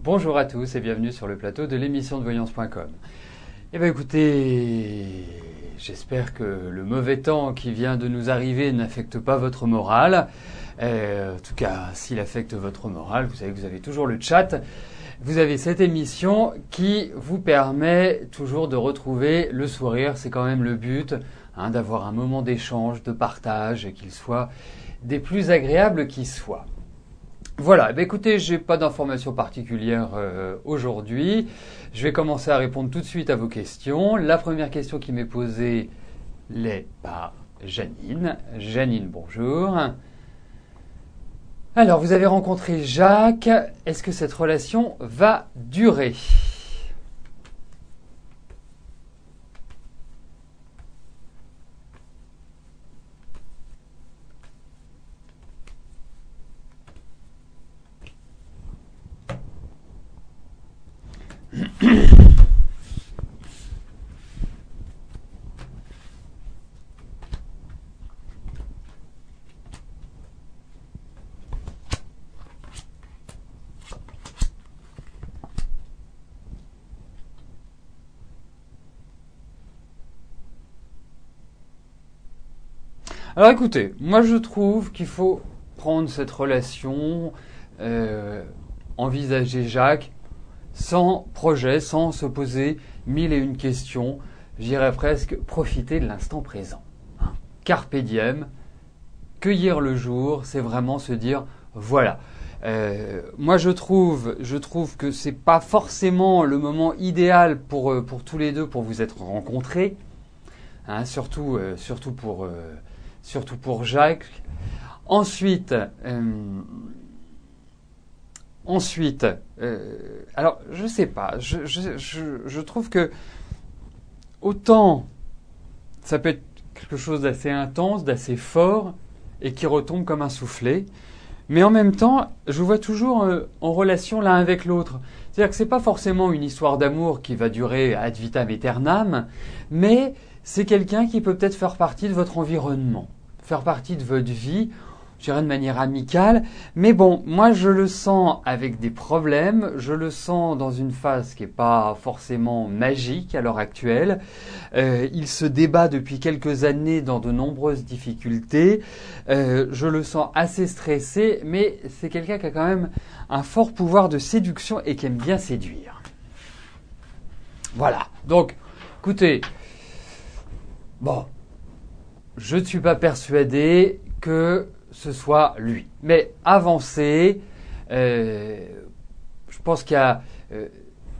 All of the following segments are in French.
Bonjour à tous et bienvenue sur le plateau de l'émission de voyance.com. Eh bien écoutez, j'espère que le mauvais temps qui vient de nous arriver n'affecte pas votre morale. En tout cas, s'il affecte votre morale, vous savez que vous avez toujours le chat. Vous avez cette émission qui vous permet toujours de retrouver le sourire. C'est quand même le but, d'avoir un moment d'échange, de partage et qu'il soit des plus agréables qui soient. Voilà, écoutez, j'ai pas d'informations particulières aujourd'hui. Je vais commencer à répondre tout de suite à vos questions. La première question qui m'est posée l'est par Janine. Janine, bonjour. Alors, vous avez rencontré Jacques. Est-ce que cette relation va durer ? Alors écoutez, moi je trouve qu'il faut prendre cette relation, envisager Jacques sans projet, sans se poser mille et une questions. Je dirais presque profiter de l'instant présent. Carpe diem, cueillir le jour, c'est vraiment se dire voilà. Moi je trouve que c'est pas forcément le moment idéal pour tous les deux pour vous être rencontrés, surtout pour Jacques. Ensuite, alors je sais pas, je trouve que autant ça peut être quelque chose d'assez intense, d'assez fort et qui retombe comme un soufflet, mais en même temps, je vous vois toujours en relation l'un avec l'autre. C'est-à-dire que c'est pas forcément une histoire d'amour qui va durer ad vitam aeternam, mais c'est quelqu'un qui peut peut-être faire partie de votre environnement, faire partie de votre vie, je dirais de manière amicale. Mais bon, moi je le sens avec des problèmes, je le sens dans une phase qui n'est pas forcément magique à l'heure actuelle. Il se débat depuis quelques années dans de nombreuses difficultés. Je le sens assez stressé, mais c'est quelqu'un qui a quand même un fort pouvoir de séduction et qui aime bien séduire. Voilà, donc écoutez, bon, je ne suis pas persuadé que ce soit lui. Mais avancez, je pense qu'il y a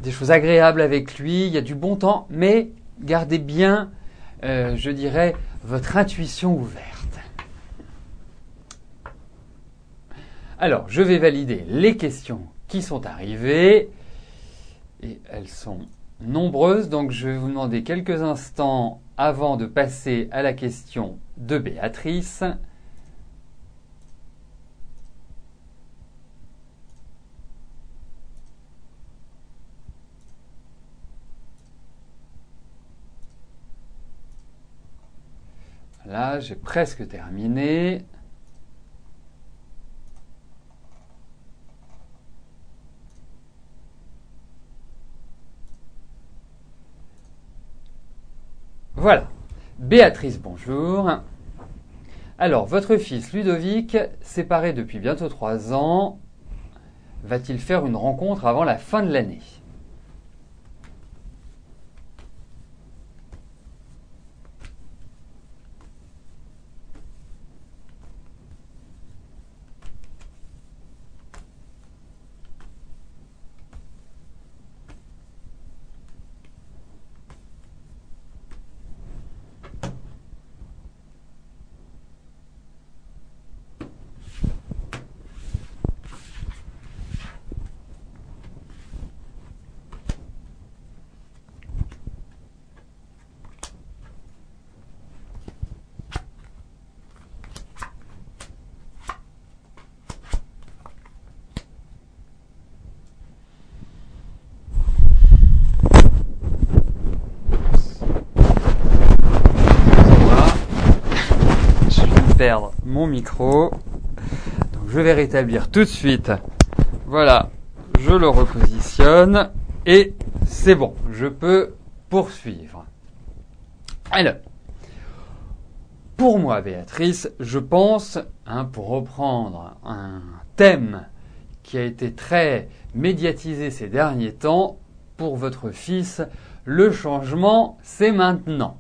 des choses agréables avec lui, il y a du bon temps, mais gardez bien, je dirais, votre intuition ouverte. Alors, je vais valider les questions qui sont arrivées, et elles sont nombreuses, donc je vais vous demander quelques instants avant de passer à la question de Béatrice. Là, j'ai presque terminé. Voilà. Béatrice, bonjour. Alors, votre fils Ludovic, séparé depuis bientôt 3 ans, va-t-il faire une rencontre avant la fin de l'année ? Perdre mon micro. Donc je vais rétablir tout de suite. Voilà, je le repositionne et c'est bon, je peux poursuivre. Alors, pour moi, Béatrice, je pense, pour reprendre un thème qui a été très médiatisé ces derniers temps, pour votre fils, le changement, c'est maintenant.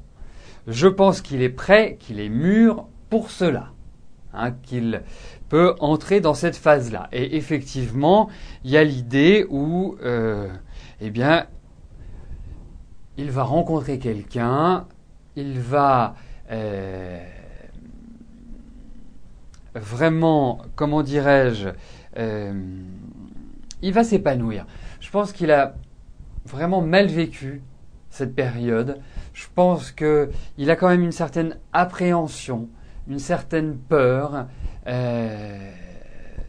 Je pense qu'il est prêt, qu'il est mûr pour cela, qu'il peut entrer dans cette phase-là. Et effectivement, il y a l'idée où, il va rencontrer quelqu'un, il va vraiment, comment dirais-je, il va s'épanouir. Je pense qu'il a vraiment mal vécu cette période. Je pense qu'il a quand même une certaine appréhension, une certaine peur.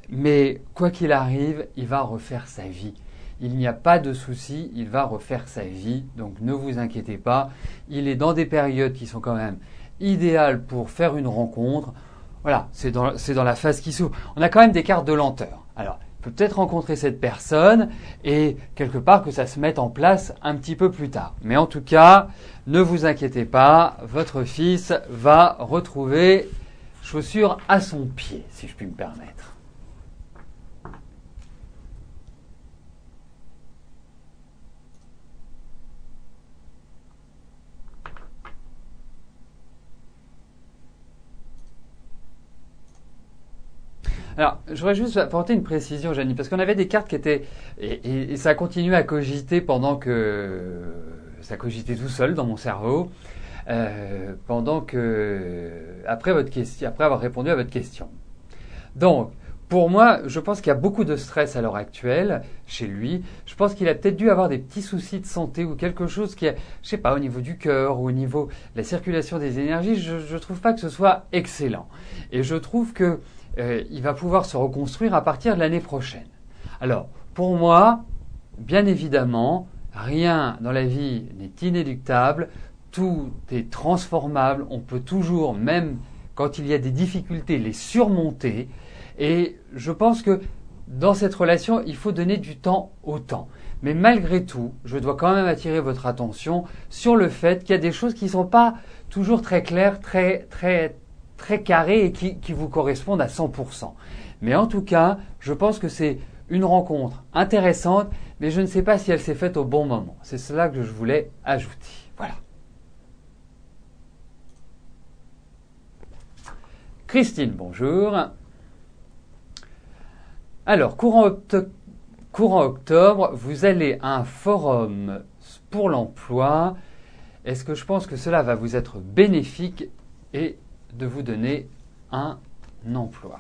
Mais quoi qu'il arrive, il va refaire sa vie. Il n'y a pas de souci, il va refaire sa vie. Donc ne vous inquiétez pas. Il est dans des périodes qui sont quand même idéales pour faire une rencontre. Voilà, c'est dans la phase qui s'ouvre. On a quand même des cartes de lenteur. Alors, il peut peut-être rencontrer cette personne et quelque part que ça se mette en place un petit peu plus tard. Mais en tout cas, ne vous inquiétez pas, votre fils va retrouver chaussure à son pied, si je puis me permettre. Alors, j'aurais juste apporté une précision, Janie, parce qu'on avait des cartes qui étaient... Et ça a continué à cogiter pendant que... Ça cogitait tout seul dans mon cerveau, après avoir répondu à votre question. Donc, pour moi, je pense qu'il y a beaucoup de stress à l'heure actuelle chez lui. Je pense qu'il a peut-être dû avoir des petits soucis de santé ou quelque chose qui est, je sais pas, au niveau du cœur ou au niveau de la circulation des énergies. Je trouve pas que ce soit excellent. Et je trouve que il va pouvoir se reconstruire à partir de l'année prochaine. Alors, pour moi, bien évidemment, rien dans la vie n'est inéluctable, tout est transformable, on peut toujours, même quand il y a des difficultés, les surmonter. Et je pense que dans cette relation, il faut donner du temps au temps. Mais malgré tout, je dois quand même attirer votre attention sur le fait qu'il y a des choses qui ne sont pas toujours très claires, très carrées et qui vous correspondent à 100%. Mais en tout cas, je pense que c'est une rencontre intéressante, mais je ne sais pas si elle s'est faite au bon moment. C'est cela que je voulais ajouter. Voilà. Christine, bonjour. Alors, courant octobre, vous allez à un forum pour l'emploi. Est-ce que je pense que cela va vous être bénéfique et de vous donner un emploi?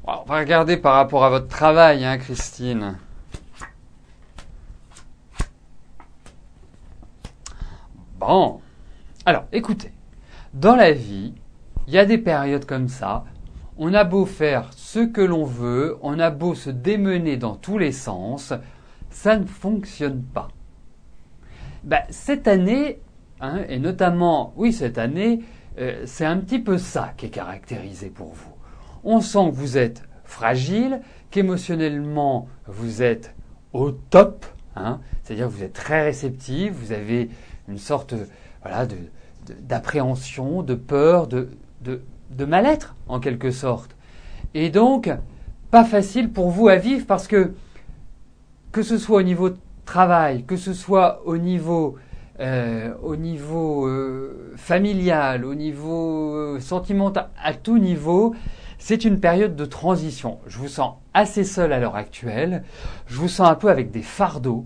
On va regarder par rapport à votre travail, Christine. Bon. Alors, écoutez. Dans la vie, il y a des périodes comme ça. On a beau faire ce que l'on veut, on a beau se démener dans tous les sens, ça ne fonctionne pas. Cette année, et notamment, oui, cette année, c'est un petit peu ça qui est caractérisé pour vous. On sent que vous êtes fragile, qu'émotionnellement vous êtes au top, c'est-à-dire que vous êtes très réceptif, vous avez une sorte d'appréhension, de peur, de mal-être en quelque sorte. Et donc, pas facile pour vous à vivre parce que ce soit au niveau travail, que ce soit au niveau familial, au niveau sentimental, à tout niveau, c'est une période de transition. Je vous sens assez seul à l'heure actuelle. Je vous sens un peu avec des fardeaux.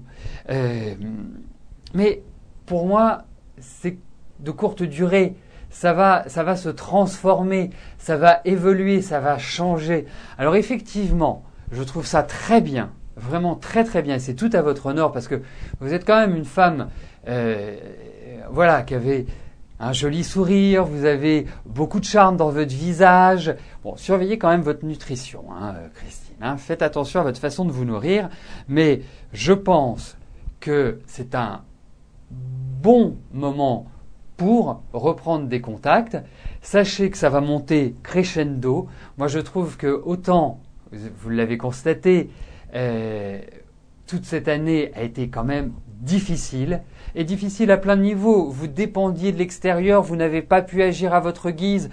Mais pour moi, c'est de courte durée. Ça va se transformer, ça va évoluer, ça va changer. Alors effectivement, je trouve ça très bien, vraiment très très bien. C'est tout à votre honneur parce que vous êtes quand même une femme, qui avait un joli sourire, vous avez beaucoup de charme dans votre visage. Bon, surveillez quand même votre nutrition, hein, Christine. Hein. Faites attention à votre façon de vous nourrir. Mais je pense que c'est un bon moment pour reprendre des contacts. Sachez que ça va monter crescendo. Moi, je trouve que autant, vous l'avez constaté, toute cette année a été quand même difficile, et difficile à plein de niveaux. Vous dépendiez de l'extérieur, vous n'avez pas pu agir à votre guise,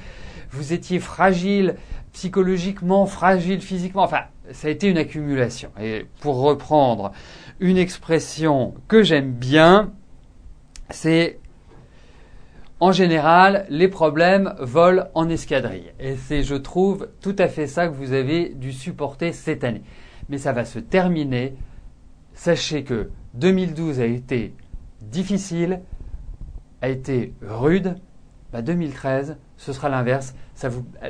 vous étiez fragile psychologiquement, fragile physiquement, enfin, ça a été une accumulation. Et pour reprendre une expression que j'aime bien, c'est en général, les problèmes volent en escadrille. Et c'est, je trouve, tout à fait ça que vous avez dû supporter cette année. Mais ça va se terminer. Sachez que 2012 a été difficile, a été rude. 2013, ce sera l'inverse.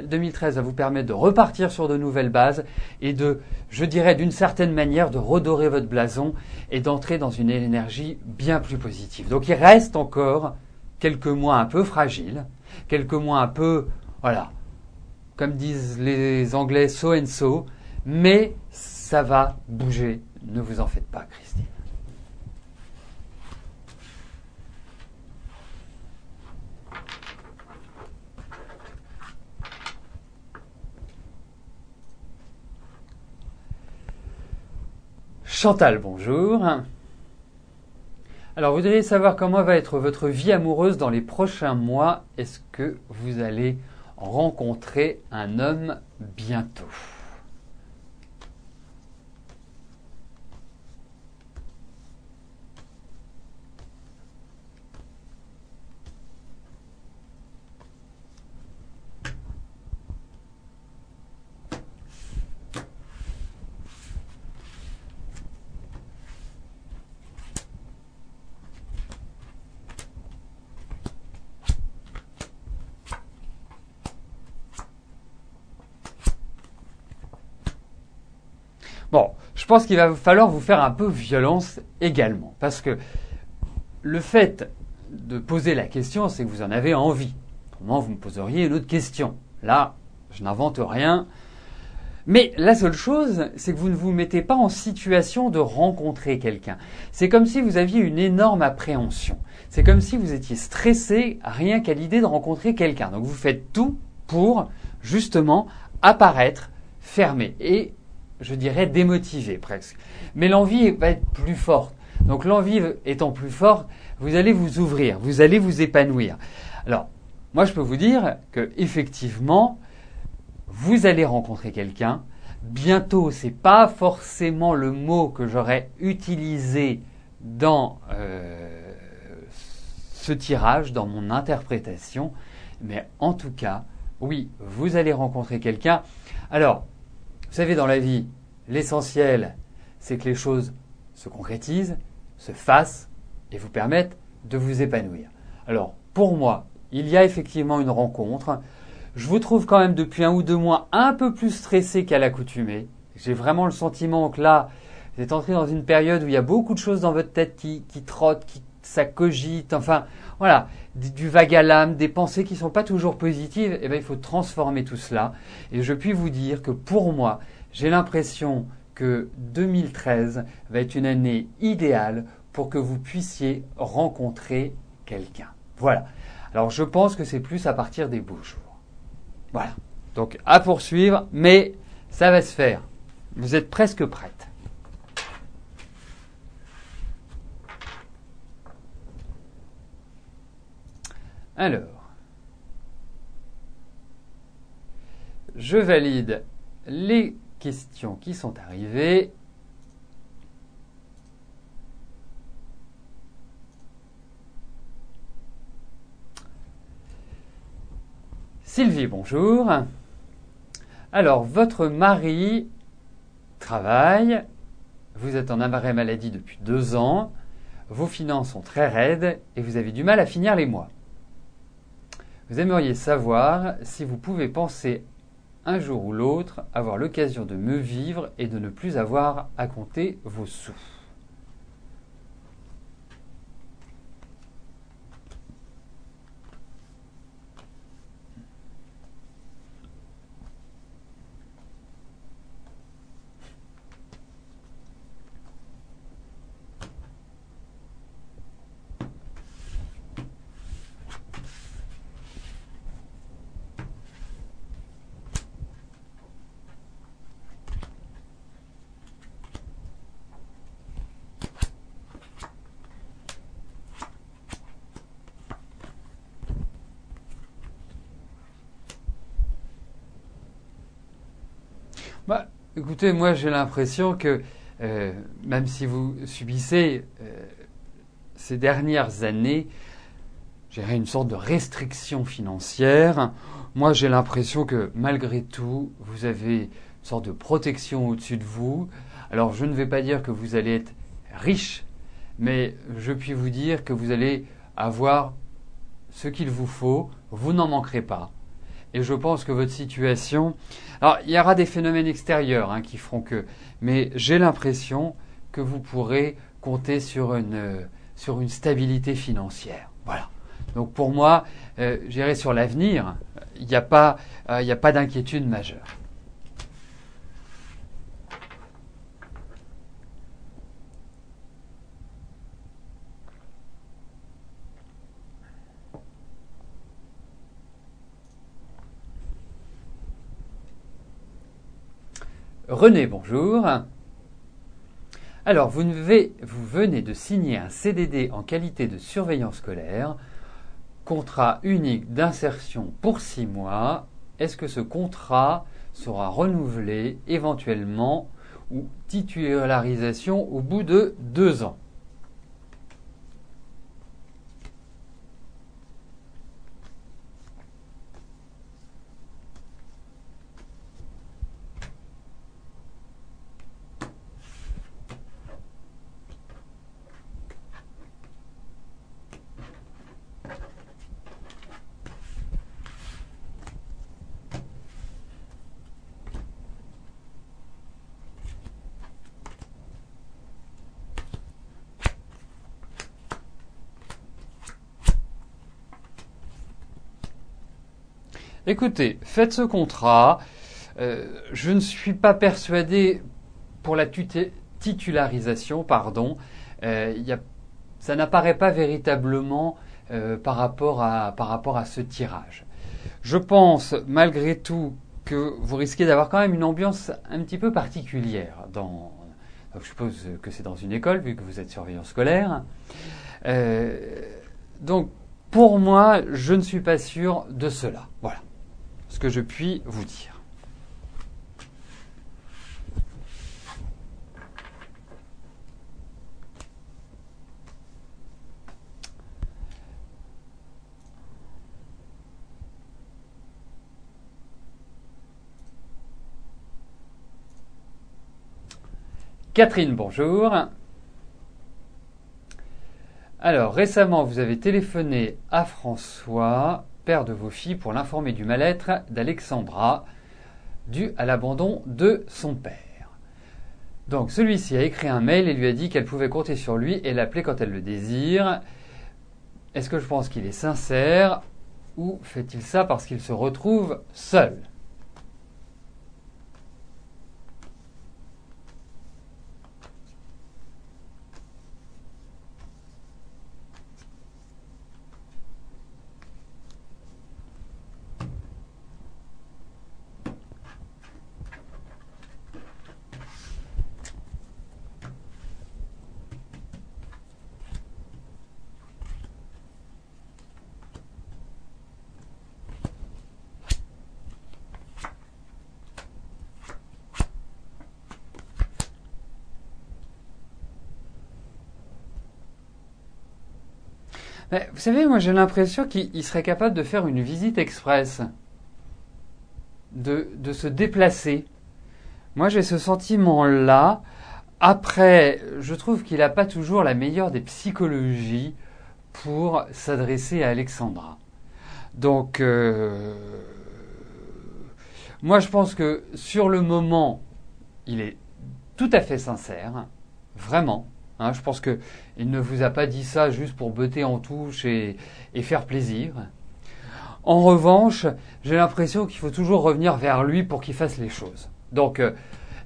2013 va vous permettre de repartir sur de nouvelles bases et de, je dirais d'une certaine manière, de redorer votre blason et d'entrer dans une énergie bien plus positive. Donc il reste encore quelques mois un peu fragiles, quelques mois un peu, voilà, comme disent les Anglais, so and so, mais ça va bouger. Ne vous en faites pas, Christine. Chantal, bonjour. Alors, vous devez savoir comment va être votre vie amoureuse dans les prochains mois. Est-ce que vous allez rencontrer un homme bientôt ? Bon, je pense qu'il va falloir vous faire un peu violence également, parce que le fait de poser la question, c'est que vous en avez envie. Autrement, vous me poseriez une autre question. Là, je n'invente rien. Mais la seule chose, c'est que vous ne vous mettez pas en situation de rencontrer quelqu'un. C'est comme si vous aviez une énorme appréhension. C'est comme si vous étiez stressé rien qu'à l'idée de rencontrer quelqu'un. Donc vous faites tout pour, justement, apparaître fermé et, je dirais, démotivé presque. Mais l'envie va être plus forte. Donc l'envie étant plus forte, vous allez vous ouvrir, vous allez vous épanouir. Alors, moi je peux vous dire que effectivement, vous allez rencontrer quelqu'un. Bientôt, c'est pas forcément le mot que j'aurais utilisé dans ce tirage, dans mon interprétation, mais en tout cas, oui, vous allez rencontrer quelqu'un. Alors, vous savez, dans la vie, l'essentiel, c'est que les choses se concrétisent, se fassent et vous permettent de vous épanouir. Alors, pour moi, il y a effectivement une rencontre. Je vous trouve quand même depuis 1 ou 2 mois un peu plus stressé qu'à l'accoutumée. J'ai vraiment le sentiment que là, vous êtes entré dans une période où il y a beaucoup de choses dans votre tête qui trottent, ça cogite, enfin voilà, du vague à l'âme, des pensées qui ne sont pas toujours positives. Eh bien, il faut transformer tout cela. Et je puis vous dire que pour moi, j'ai l'impression que 2013 va être une année idéale pour que vous puissiez rencontrer quelqu'un. Voilà. Alors, je pense que c'est plus à partir des beaux jours. Voilà. Donc, à poursuivre, mais ça va se faire. Vous êtes presque prête. Alors, je valide les questions qui sont arrivées. Sylvie, bonjour. Alors, votre mari travaille, vous êtes en arrêt maladie depuis 2 ans, vos finances sont très raides et vous avez du mal à finir les mois. Vous aimeriez savoir si vous pouvez penser un jour ou l'autre avoir l'occasion de mieux vivre et de ne plus avoir à compter vos sous. Bah, écoutez, moi j'ai l'impression que même si vous subissez ces dernières années, je dirais une sorte de restriction financière, moi j'ai l'impression que malgré tout, vous avez une sorte de protection au-dessus de vous. Alors je ne vais pas dire que vous allez être riche, mais je puis vous dire que vous allez avoir ce qu'il vous faut, vous n'en manquerez pas. Et je pense que votre situation... Alors, il y aura des phénomènes extérieurs qui feront que... Mais j'ai l'impression que vous pourrez compter sur une stabilité financière. Voilà. Donc pour moi, j'irai sur l'avenir. Il n'y a pas d'inquiétude majeure. René, bonjour. Alors, vous venez de signer un CDD en qualité de surveillant scolaire, contrat unique d'insertion pour 6 mois. Est-ce que ce contrat sera renouvelé éventuellement ou titularisation au bout de 2 ans? Écoutez, faites ce contrat. Je ne suis pas persuadé pour la titularisation, pardon. Ça n'apparaît pas véritablement par rapport à ce tirage. Je pense malgré tout que vous risquez d'avoir quand même une ambiance un petit peu particulière. Donc, je suppose que c'est dans une école vu que vous êtes surveillant scolaire. Donc pour moi, je ne suis pas sûr de cela. Voilà ce que je puis vous dire. Catherine, bonjour. Alors, récemment, vous avez téléphoné à François, père de vos filles, pour l'informer du mal-être d'Alexandra, dû à l'abandon de son père. Donc, celui-ci a écrit un mail et lui a dit qu'elle pouvait compter sur lui et l'appeler quand elle le désire. Est-ce que je pense qu'il est sincère ou fait-il ça parce qu'il se retrouve seul ? Vous savez, moi j'ai l'impression qu'il serait capable de faire une visite express, de se déplacer. Moi j'ai ce sentiment-là. Après, je trouve qu'il n'a pas toujours la meilleure des psychologies pour s'adresser à Alexandra. Donc, moi je pense que sur le moment, il est tout à fait sincère, vraiment. Je pense qu'il ne vous a pas dit ça juste pour botter en touche et faire plaisir. En revanche, j'ai l'impression qu'il faut toujours revenir vers lui pour qu'il fasse les choses. Donc,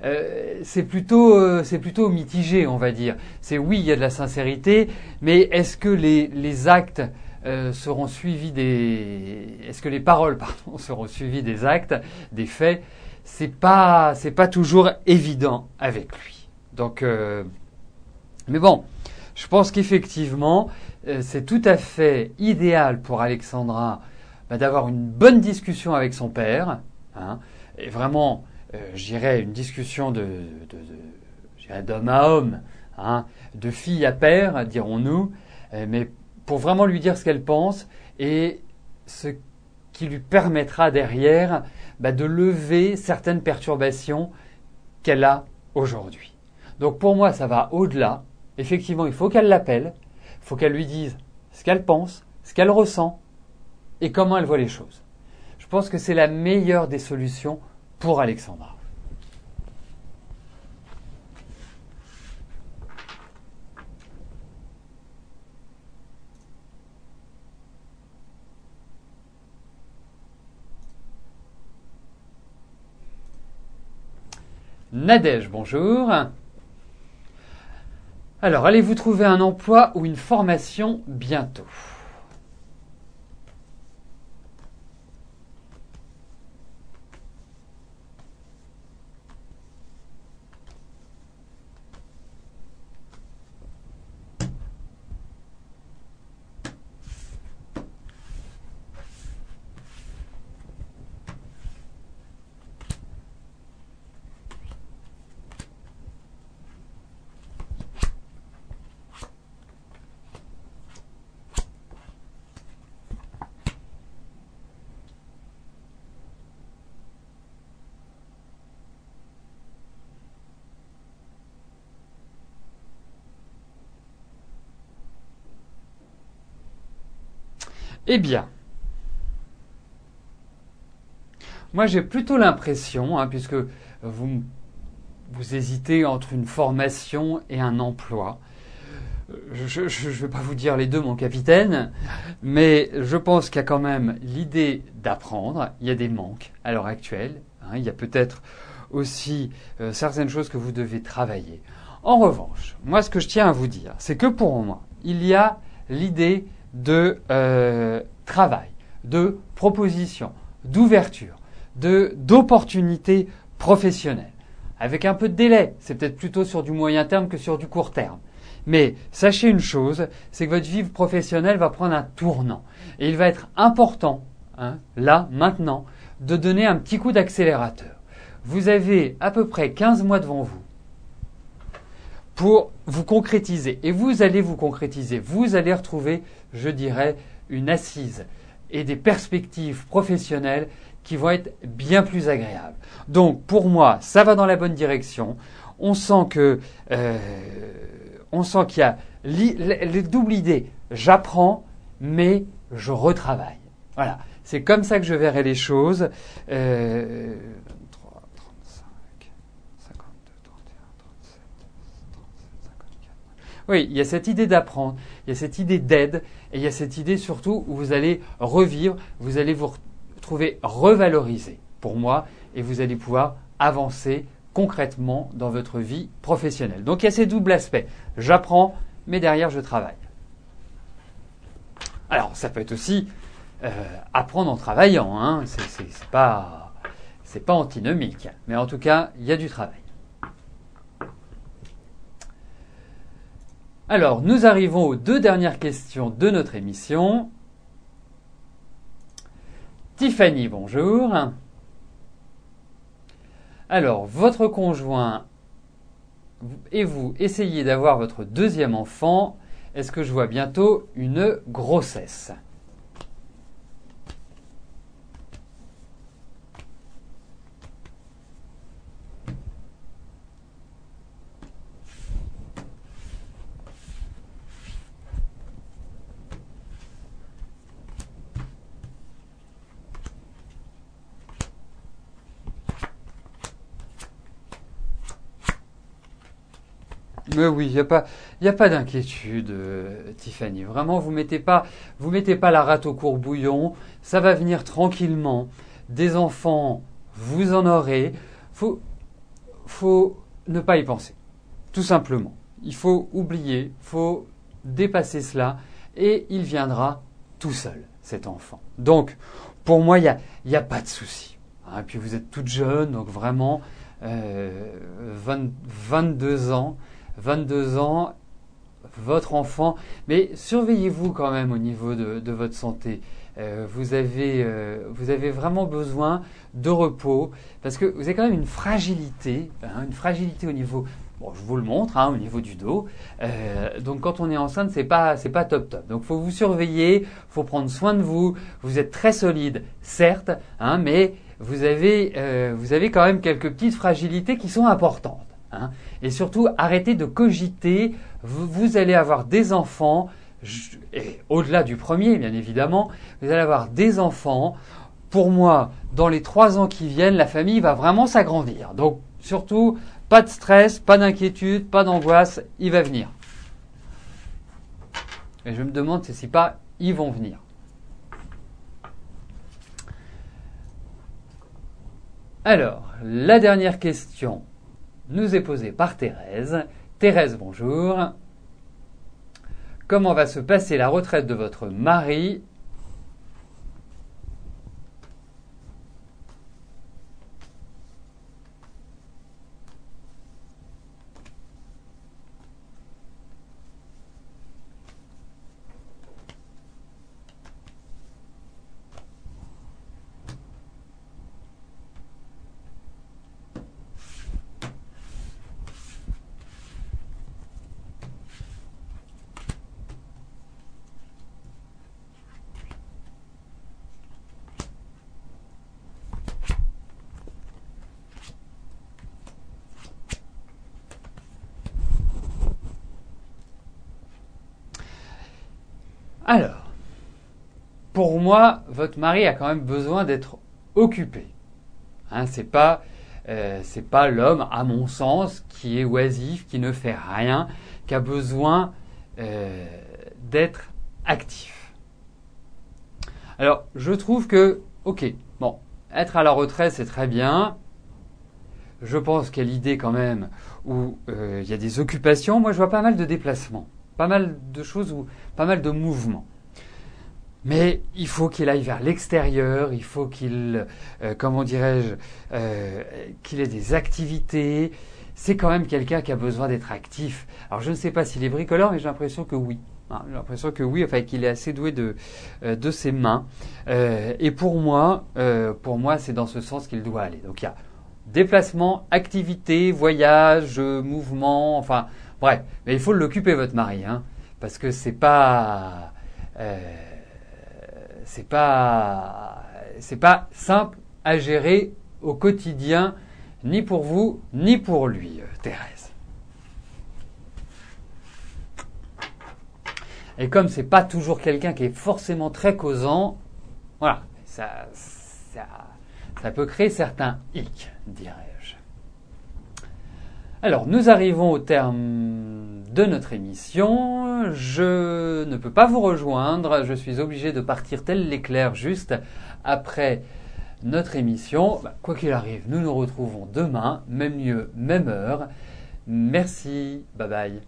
c'est plutôt mitigé, on va dire. C'est oui, il y a de la sincérité, mais est-ce que les actes seront suivis est-ce que les paroles, pardon, seront suivies des actes, des faits? C'est pas toujours évident avec lui. Donc, mais bon, je pense qu'effectivement, c'est tout à fait idéal pour Alexandra d'avoir une bonne discussion avec son père, et vraiment je dirais, une discussion je dirais d'homme à homme, hein, de fille à père, dirons-nous, mais pour vraiment lui dire ce qu'elle pense et ce qui lui permettra derrière de lever certaines perturbations qu'elle a aujourd'hui. Donc pour moi, ça va au-delà. Effectivement, il faut qu'elle l'appelle, il faut qu'elle lui dise ce qu'elle pense, ce qu'elle ressent et comment elle voit les choses. Je pense que c'est la meilleure des solutions pour Alexandra. Nadège, bonjour. Alors, allez-vous trouver un emploi ou une formation bientôt ? Eh bien, moi j'ai plutôt l'impression, puisque vous hésitez entre une formation et un emploi, je ne vais pas vous dire les deux, mon capitaine, mais je pense qu'il y a quand même l'idée d'apprendre. Il y a des manques à l'heure actuelle, il y a peut-être aussi certaines choses que vous devez travailler. En revanche, moi ce que je tiens à vous dire, c'est que pour moi, il y a l'idée de travail, de proposition, d'ouverture, d'opportunités professionnelles. Avec un peu de délai, c'est peut-être plutôt sur du moyen terme que sur du court terme. Mais sachez une chose, c'est que votre vie professionnelle va prendre un tournant. Et il va être important, là, maintenant, de donner un petit coup d'accélérateur. Vous avez à peu près 15 mois devant vous pour vous concrétiser. Et vous allez vous concrétiser. Vous allez retrouver, je dirais, une assise et des perspectives professionnelles qui vont être bien plus agréables. Donc, pour moi, ça va dans la bonne direction. On sent qu'il y a les double idées. J'apprends, mais je retravaille. Voilà. C'est comme ça que je verrai les choses. 23, 35, 52, 31, 37, 37, 54. Oui, il y a cette idée d'apprendre, il y a cette idée d'aide, et il y a cette idée surtout où vous allez revivre, vous allez vous retrouver revalorisé pour moi, et vous allez pouvoir avancer concrètement dans votre vie professionnelle. Donc il y a ces doubles aspects. J'apprends, mais derrière je travaille. Alors ça peut être aussi apprendre en travaillant, c'est pas antinomique, mais en tout cas il y a du travail. Alors nous arrivons aux deux dernières questions de notre émission. Tiffany, bonjour. Alors, votre conjoint et vous essayez d'avoir votre deuxième enfant. Est-ce que je vois bientôt une grossesse ? Mais oui, il y a pas d'inquiétude, Tiffany. Vraiment, vous mettez pas la rate au courbouillon. Ça va venir tranquillement. Des enfants, vous en aurez. Faut ne pas y penser. Tout simplement. Il faut oublier, faut dépasser cela et il viendra tout seul, cet enfant. Donc, pour moi, il y a pas de souci. Et puis vous êtes toute jeune, donc vraiment 22 ans. 22 ans, votre enfant, mais surveillez-vous quand même au niveau de votre santé. vous avez vraiment besoin de repos, parce que vous avez quand même une fragilité au niveau, bon, je vous le montre, au niveau du dos. Donc quand on est enceinte, c'est pas top. Donc faut vous surveiller, faut prendre soin de vous. Vous êtes très solide, certes, mais vous avez quand même quelques petites fragilités qui sont importantes. Et surtout, arrêtez de cogiter. Vous allez avoir des enfants, et au-delà du premier, bien évidemment, vous allez avoir des enfants. Pour moi, dans les 3 ans qui viennent, la famille va vraiment s'agrandir. Donc, surtout, pas de stress, pas d'inquiétude, pas d'angoisse, il va venir. Et je me demande si pas ils vont venir. Alors, la dernière question nous est posée par Thérèse. Thérèse, bonjour. Comment va se passer la retraite de votre mari ? Alors, pour moi, votre mari a quand même besoin d'être occupé. C'est pas l'homme, à mon sens, qui est oisif, qui ne fait rien, qui a besoin d'être actif. Alors, je trouve que, être à la retraite, c'est très bien. Je pense qu'il y a l'idée quand même où il y a des occupations. Moi, je vois pas mal de déplacements. Pas mal de choses, pas mal de mouvements. Mais il faut qu'il aille vers l'extérieur, il faut qu'il, qu'il ait des activités. C'est quand même quelqu'un qui a besoin d'être actif. Alors je ne sais pas s'il est bricoleur, mais j'ai l'impression que oui. J'ai l'impression que oui, qu'il est assez doué de ses mains. Et pour moi, c'est dans ce sens qu'il doit aller. Donc il y a déplacement, activité, voyage, mouvement, bref, mais il faut l'occuper votre mari, parce que c'est pas simple à gérer au quotidien, ni pour vous, ni pour lui, Thérèse. Et comme c'est pas toujours quelqu'un qui est forcément très causant, voilà, ça peut créer certains hics, dirais-je. Alors, nous arrivons au terme de notre émission. Je ne peux pas vous rejoindre. Je suis obligé de partir tel l'éclair juste après notre émission. Quoi qu'il arrive, nous nous retrouvons demain, même lieu, même heure. Merci. Bye bye.